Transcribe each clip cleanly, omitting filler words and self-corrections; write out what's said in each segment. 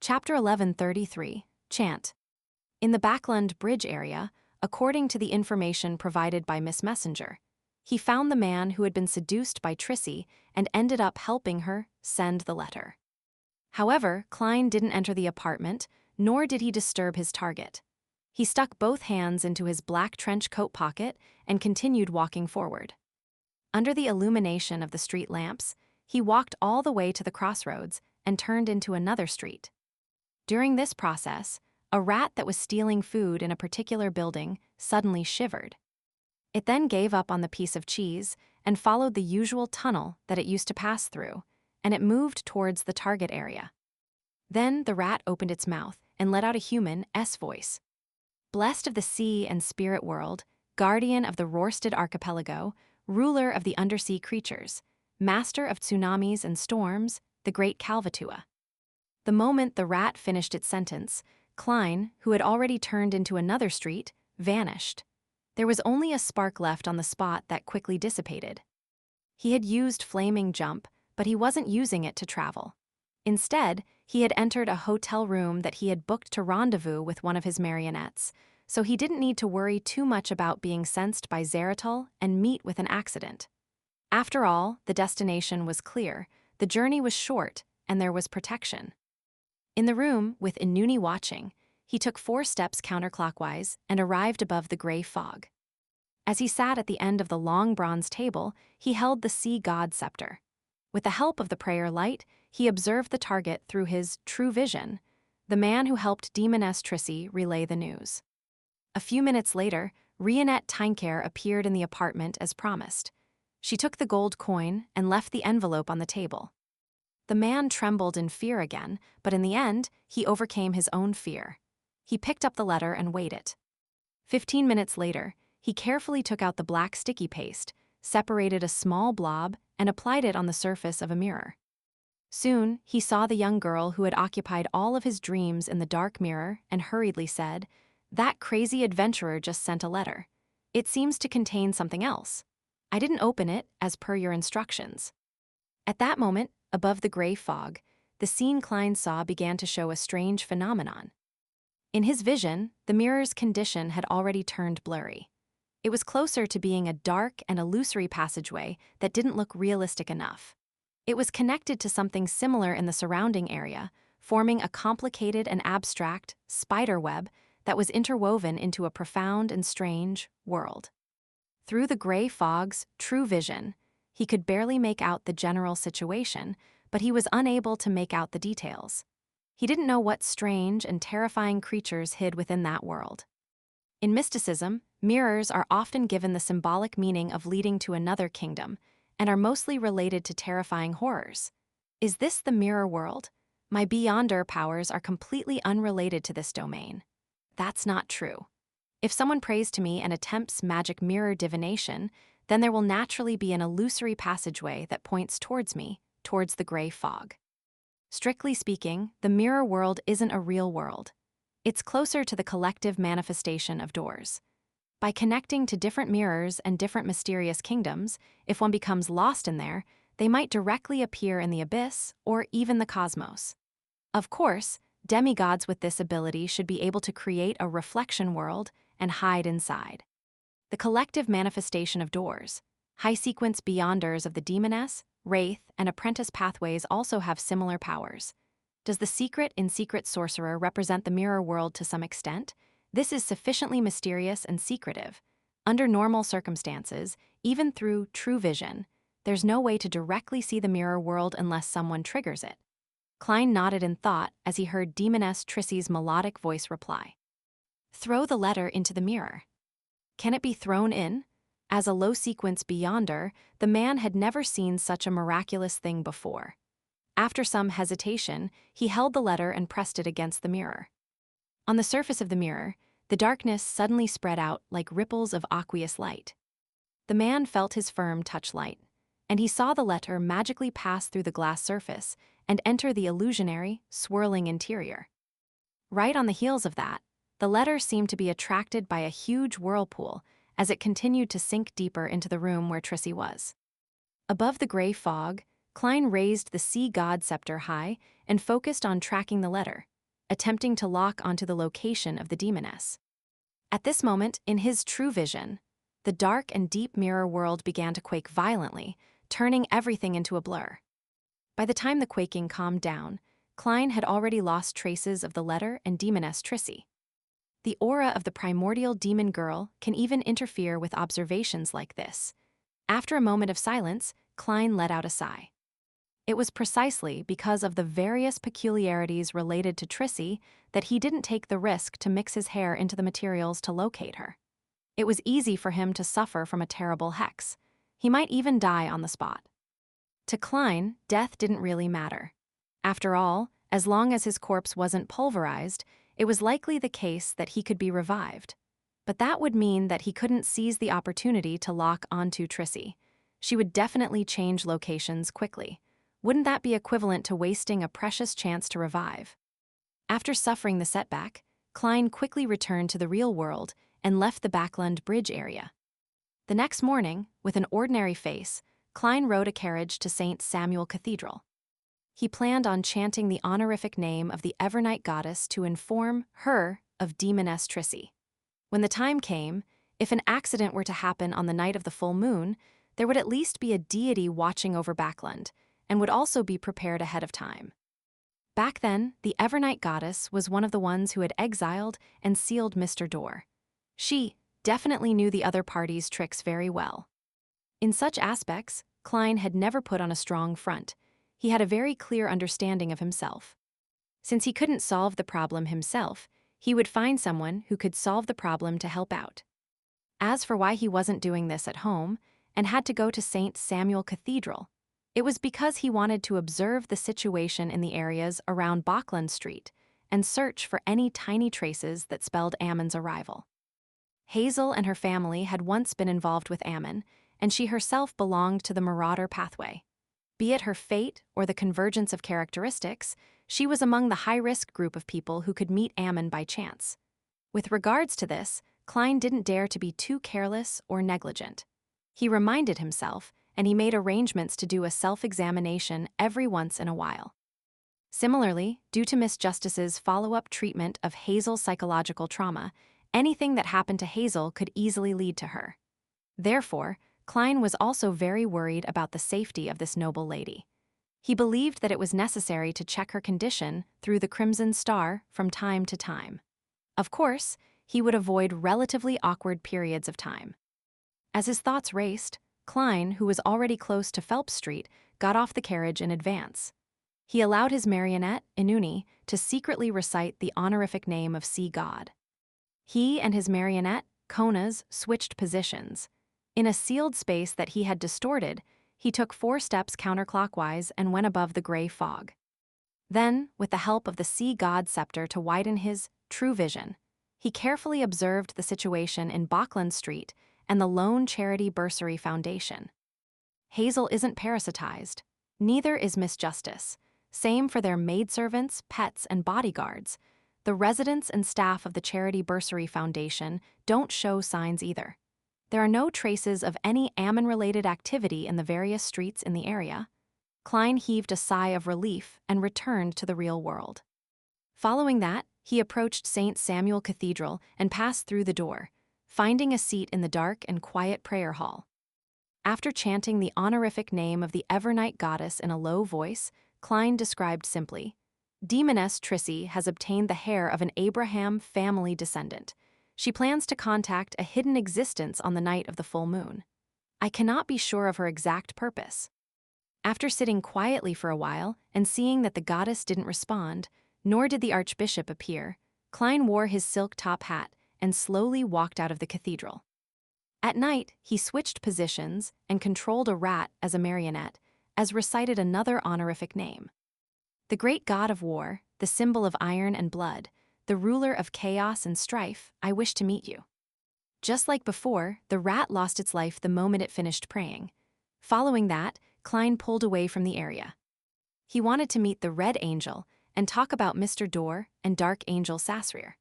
Chapter 1133, Chant. In the Backland Bridge area, according to the information provided by Miss Messenger, he found the man who had been seduced by Trissy and ended up helping her send the letter. However, Klein didn't enter the apartment, nor did he disturb his target. He stuck both hands into his black trench coat pocket and continued walking forward. Under the illumination of the street lamps, he walked all the way to the crossroads and turned into another street. During this process, a rat that was stealing food in a particular building suddenly shivered. It then gave up on the piece of cheese and followed the usual tunnel that it used to pass through, and it moved towards the target area. Then the rat opened its mouth and let out a human voice. Blessed of the sea and spirit world, guardian of the Rorsted archipelago, ruler of the undersea creatures, master of tsunamis and storms, the great Calvatua. The moment the rat finished its sentence, Klein, who had already turned into another street, vanished. There was only a spark left on the spot that quickly dissipated. He had used flaming jump, but he wasn't using it to travel. Instead, he had entered a hotel room that he had booked to rendezvous with one of his marionettes, so he didn't need to worry too much about being sensed by Zeratul and meet with an accident. After all, the destination was clear, the journey was short, and there was protection. In the room, with Inuni watching, he took 4 steps counterclockwise and arrived above the gray fog. As he sat at the end of the long bronze table, he held the sea god scepter. With the help of the prayer light, he observed the target through his true vision, the man who helped Demoness Trissy relay the news. A few minutes later, Rionette Tynker appeared in the apartment as promised. She took the gold coin and left the envelope on the table. The man trembled in fear again, but in the end, he overcame his own fear. He picked up the letter and weighed it. 15 minutes later, he carefully took out the black sticky paste, separated a small blob, and applied it on the surface of a mirror. Soon, he saw the young girl who had occupied all of his dreams in the dark mirror and hurriedly said, "That crazy adventurer just sent a letter. It seems to contain something else. I didn't open it as per your instructions." At that moment, above the gray fog, the scene Klein saw began to show a strange phenomenon. In his vision, the mirror's condition had already turned blurry. It was closer to being a dark and illusory passageway that didn't look realistic enough. It was connected to something similar in the surrounding area, forming a complicated and abstract spider web that was interwoven into a profound and strange world. Through the gray fog's true vision, he could barely make out the general situation, but he was unable to make out the details. He didn't know what strange and terrifying creatures hid within that world. In mysticism, mirrors are often given the symbolic meaning of leading to another kingdom, and are mostly related to terrifying horrors. Is this the mirror world? My Beyonder powers are completely unrelated to this domain. That's not true. If someone prays to me and attempts magic mirror divination, then there will naturally be an illusory passageway that points towards me, towards the gray fog. Strictly speaking, the mirror world isn't a real world. It's closer to the collective manifestation of doors. By connecting to different mirrors and different mysterious kingdoms, if one becomes lost in there, they might directly appear in the abyss or even the cosmos. Of course, demigods with this ability should be able to create a reflection world and hide inside. The collective manifestation of doors, high-sequence beyonders of the Demoness, Wraith, and Apprentice pathways also have similar powers. Does the secret in Secret Sorcerer represent the mirror world to some extent? This is sufficiently mysterious and secretive. Under normal circumstances, even through true vision, there's no way to directly see the mirror world unless someone triggers it. Klein nodded in thought as he heard Demoness Trissy's melodic voice reply. "Throw the letter into the mirror." Can it be thrown in? As a low-sequence beyonder, the man had never seen such a miraculous thing before. After some hesitation, he held the letter and pressed it against the mirror. On the surface of the mirror, the darkness suddenly spread out like ripples of aqueous light. The man felt his firm touch light, and he saw the letter magically pass through the glass surface and enter the illusionary, swirling interior. Right on the heels of that, the letter seemed to be attracted by a huge whirlpool as it continued to sink deeper into the room where Trissy was. Above the gray fog, Klein raised the sea god scepter high and focused on tracking the letter, attempting to lock onto the location of the demoness. At this moment, in his true vision, the dark and deep mirror world began to quake violently, turning everything into a blur. By the time the quaking calmed down, Klein had already lost traces of the letter and demoness Trissy. The aura of the primordial demon girl can even interfere with observations like this. After a moment of silence, Klein let out a sigh. It was precisely because of the various peculiarities related to Trissy that he didn't take the risk to mix his hair into the materials to locate her. It was easy for him to suffer from a terrible hex. He might even die on the spot. To Klein, death didn't really matter. After all, as long as his corpse wasn't pulverized, it was likely the case that he could be revived. But that would mean that he couldn't seize the opportunity to lock onto Trissy. She would definitely change locations quickly. Wouldn't that be equivalent to wasting a precious chance to revive? After suffering the setback, Klein quickly returned to the real world and left the Backland Bridge area. The next morning, with an ordinary face, Klein rode a carriage to St. Samuel Cathedral. He planned on chanting the honorific name of the Evernight goddess to inform her of demoness Trissy. When the time came, if an accident were to happen on the night of the full moon, there would at least be a deity watching over Backland, and would also be prepared ahead of time. Back then, the Evernight goddess was one of the ones who had exiled and sealed Mr. Door. She definitely knew the other party's tricks very well. In such aspects, Klein had never put on a strong front. He had a very clear understanding of himself. Since he couldn't solve the problem himself, he would find someone who could solve the problem to help out. As for why he wasn't doing this at home and had to go to St. Samuel Cathedral, it was because he wanted to observe the situation in the areas around Bachland Street and search for any tiny traces that spelled Ammon's arrival. Hazel and her family had once been involved with Ammon, and she herself belonged to the Marauder pathway. Be it her fate or the convergence of characteristics, she was among the high-risk group of people who could meet Ammon by chance. With regards to this, Klein didn't dare to be too careless or negligent. He reminded himself, and he made arrangements to do a self-examination every once in a while. Similarly, due to Miss Justice's follow-up treatment of Hazel's psychological trauma, anything that happened to Hazel could easily lead to her. Therefore, Klein was also very worried about the safety of this noble lady. He believed that it was necessary to check her condition through the Crimson Star from time to time. Of course, he would avoid relatively awkward periods of time. As his thoughts raced, Klein, who was already close to Phelps Street, got off the carriage in advance. He allowed his marionette, Inuni, to secretly recite the honorific name of Sea God. He and his marionette, Konas, switched positions. In a sealed space that he had distorted, he took 4 steps counterclockwise and went above the gray fog. Then, with the help of the sea god scepter to widen his true vision, he carefully observed the situation in Bachland Street and the Lone Charity Bursary Foundation. Hazel isn't parasitized. Neither is Miss Justice. Same for their maidservants, pets, and bodyguards. The residents and staff of the Charity Bursary Foundation don't show signs either. There are no traces of any Ammon-related activity in the various streets in the area. Klein heaved a sigh of relief and returned to the real world. Following that, he approached St. Samuel Cathedral and passed through the door, finding a seat in the dark and quiet prayer hall. After chanting the honorific name of the Evernight goddess in a low voice, Klein described simply, "Demoness Trissy has obtained the hair of an Abraham family descendant. She plans to contact a hidden existence on the night of the full moon. I cannot be sure of her exact purpose." After sitting quietly for a while and seeing that the goddess didn't respond, nor did the archbishop appear, Klein wore his silk top hat and slowly walked out of the cathedral. At night, he switched positions and controlled a rat as a marionette, as recited another honorific name. "The great god of war, the symbol of iron and blood, the ruler of chaos and strife, I wish to meet you." Just like before, the rat lost its life the moment it finished praying. Following that, Klein pulled away from the area. He wanted to meet the Red Angel and talk about Mr. Door and Dark Angel Sasrir.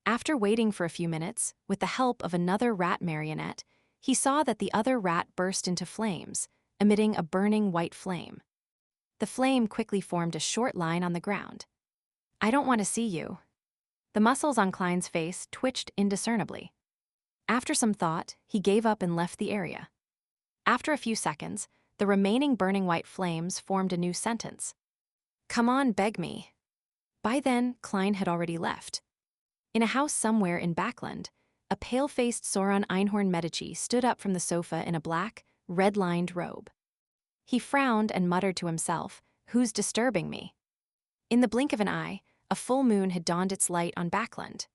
After waiting for a few minutes, with the help of another rat marionette, he saw that the other rat burst into flames, emitting a burning white flame. The flame quickly formed a short line on the ground. I don't want to see you. The muscles on Klein's face twitched indiscernibly. After some thought, he gave up and left the area. After a few seconds, the remaining burning white flames formed a new sentence. Come on, beg me. By then, Klein had already left. In a house somewhere in Backland, a pale-faced Sauron Einhorn Medici stood up from the sofa in a black, red-lined robe. He frowned and muttered to himself, "Who's disturbing me?" In the blink of an eye, a full moon had dawned its light on Backland.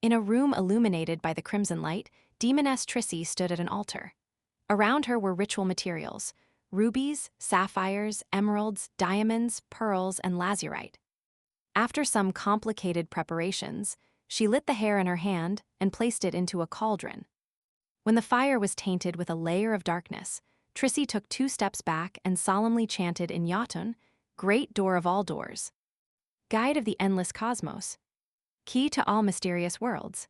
In a room illuminated by the crimson light, Demoness Trissy stood at an altar. Around her were ritual materials: rubies, sapphires, emeralds, diamonds, pearls, and lazurite. After some complicated preparations, she lit the hair in her hand and placed it into a cauldron. When the fire was tainted with a layer of darkness, Trissy took 2 steps back and solemnly chanted in Jotun, "Great door of all doors, guide of the endless cosmos, key to all mysterious worlds,